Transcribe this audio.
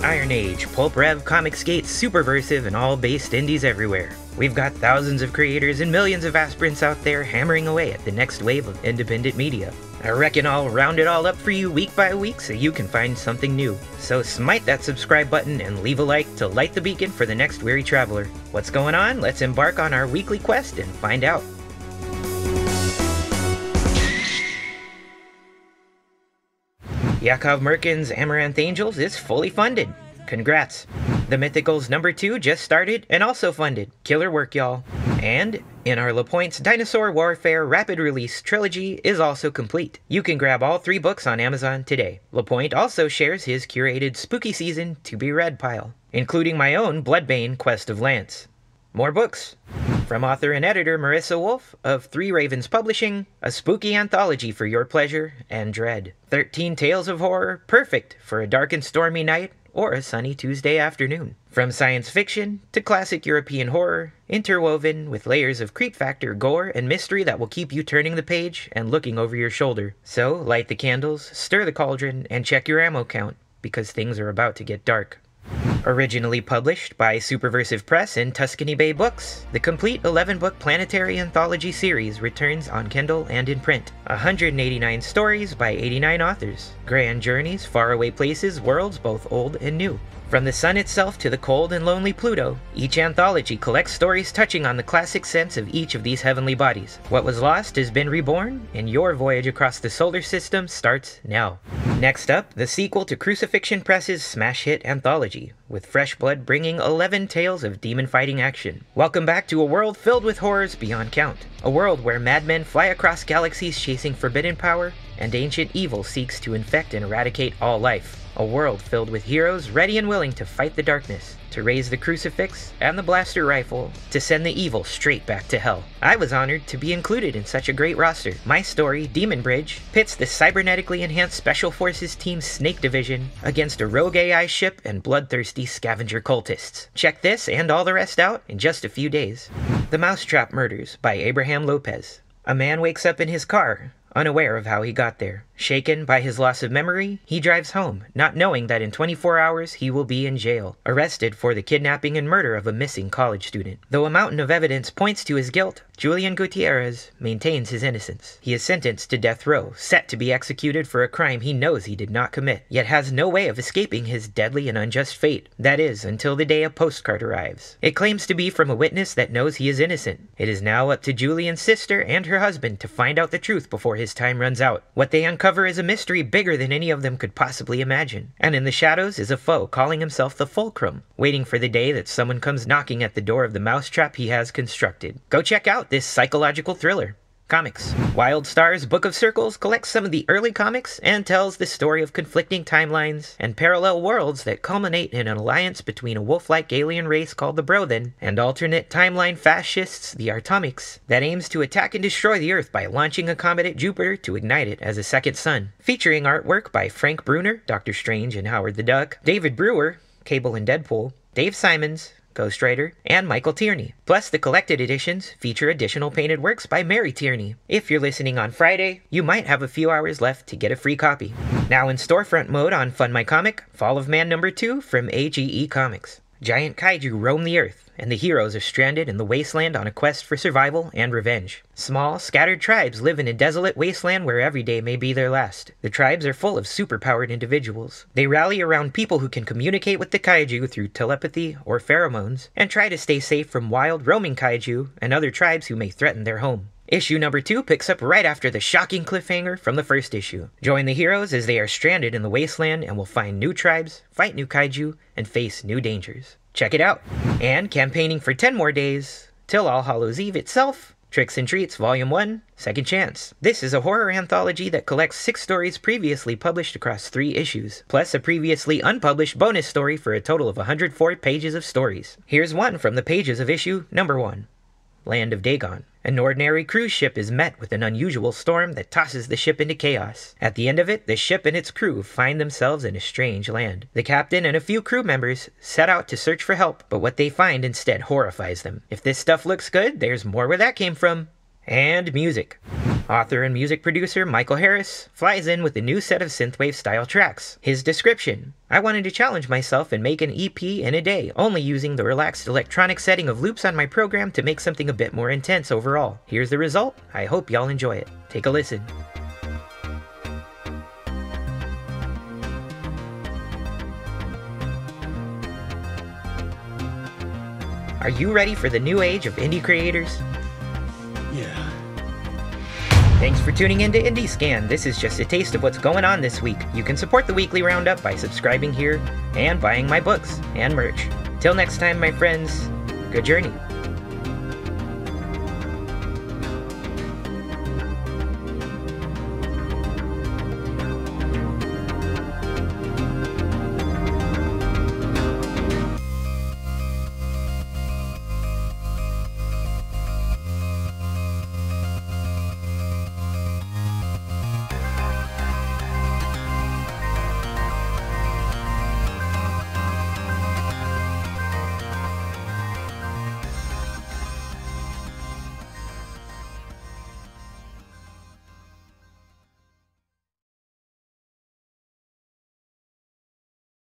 Iron Age, Pulp Rev, Comic Skate, Superversive, and all based indies everywhere. We've got thousands of creators and millions of aspirants out there hammering away at the next wave of independent media. I reckon I'll round it all up for you week by week so you can find something new. So smite that subscribe button and leave a like to light the beacon for the next weary traveler. What's going on? Let's embark on our weekly quest and find out. Yakov Merkin's Amaranth Angels is fully funded. Congrats. The Mythicals #2 just started and also funded. Killer work, y'all. And in our LaPoint's Dinosaur Warfare rapid release trilogy is also complete. You can grab all 3 books on Amazon today. LaPoint also shares his curated spooky season to be read pile, including my own Bloodbane Quest of Lance. More books. From author and editor Marissa Wolf of Three Ravens Publishing, a spooky anthology for your pleasure and dread. 13 tales of horror, perfect for a dark and stormy night or a sunny Tuesday afternoon. From science fiction to classic European horror, interwoven with layers of creep factor, gore, and mystery that will keep you turning the page and looking over your shoulder. So light the candles, stir the cauldron, and check your ammo count, because things are about to get dark. Originally published by Superversive Press and Tuscany Bay Books, the complete 11-book Planetary Anthology Series returns on Kindle and in print. 189 stories by 89 authors. Grand journeys, faraway places, worlds both old and new. From the sun itself to the cold and lonely Pluto, each anthology collects stories touching on the classic sense of each of these heavenly bodies. What was lost has been reborn, and your voyage across the solar system starts now. Next up, the sequel to Crucifixion Press's smash hit anthology, with Fresh Blood bringing 11 tales of demon-fighting action. Welcome back to a world filled with horrors beyond count. A world where madmen fly across galaxies chasing forbidden power, and ancient evil seeks to infect and eradicate all life. A world filled with heroes ready and willing to fight the darkness, to raise the crucifix and the blaster rifle, to send the evil straight back to hell. I was honored to be included in such a great roster. My story, Demon Bridge, pits the cybernetically enhanced Special Forces Team Snake Division against a rogue AI ship and bloodthirsty scavenger cultists. Check this and all the rest out in just a few days. The Mousetrap Murders by Abraham Lopez. A man wakes up in his car, unaware of how he got there. Shaken by his loss of memory, he drives home, not knowing that in 24 hours he will be in jail, arrested for the kidnapping and murder of a missing college student. Though a mountain of evidence points to his guilt, Julian Gutierrez maintains his innocence. He is sentenced to death row, set to be executed for a crime he knows he did not commit, yet has no way of escaping his deadly and unjust fate. That is, until the day a postcard arrives. It claims to be from a witness that knows he is innocent. It is now up to Julian's sister and her husband to find out the truth before his time runs out. What they uncover is a mystery bigger than any of them could possibly imagine. And in the shadows is a foe calling himself the Fulcrum, waiting for the day that someone comes knocking at the door of the mousetrap he has constructed. Go check out this psychological thriller. Comics. Wild Star's Book of Circles collects some of the early comics and tells the story of conflicting timelines and parallel worlds that culminate in an alliance between a wolf-like alien race called the Brothen and alternate timeline fascists, the Atomics, that aims to attack and destroy the Earth by launching a comet at Jupiter to ignite it as a second sun. Featuring artwork by Frank Bruner, Doctor Strange and Howard the Duck, David Brewer, Cable and Deadpool, Dave Simons, Ghost Rider, and Michael Tierney. Plus, the collected editions feature additional painted works by Mary Tierney. If you're listening on Friday, you might have a few hours left to get a free copy. Now in storefront mode on Fund My Comic, Fall of Man #2 from A.G.E. Comics. Giant kaiju roam the Earth, and the heroes are stranded in the wasteland on a quest for survival and revenge. Small, scattered tribes live in a desolate wasteland where every day may be their last. The tribes are full of superpowered individuals. They rally around people who can communicate with the kaiju through telepathy or pheromones, and try to stay safe from wild, roaming kaiju and other tribes who may threaten their home. Issue #2 picks up right after the shocking cliffhanger from the first issue. Join the heroes as they are stranded in the wasteland and will find new tribes, fight new kaiju, and face new dangers. Check it out! And campaigning for 10 more days, till All Hallows Eve itself, Tricks and Treats Volume 1, Second Chance. This is a horror anthology that collects 6 stories previously published across 3 issues, plus a previously unpublished bonus story for a total of 104 pages of stories. Here's one from the pages of issue #1. Land of Dagon. An ordinary cruise ship is met with an unusual storm that tosses the ship into chaos. At the end of it, the ship and its crew find themselves in a strange land. The captain and a few crew members set out to search for help, but what they find instead horrifies them. If this stuff looks good, there's more where that came from. And music. Author and music producer Michael Harris flies in with a new set of synthwave style tracks. His description: I wanted to challenge myself and make an EP in a day, only using the relaxed electronic setting of loops on my program to make something a bit more intense overall. Here's the result. I hope y'all enjoy it. Take a listen. Are you ready for the new age of indie creators? Yeah. Thanks for tuning in to IndieScan. This is just a taste of what's going on this week. You can support the weekly roundup by subscribing here and buying my books and merch. Till next time, my friends, good journey.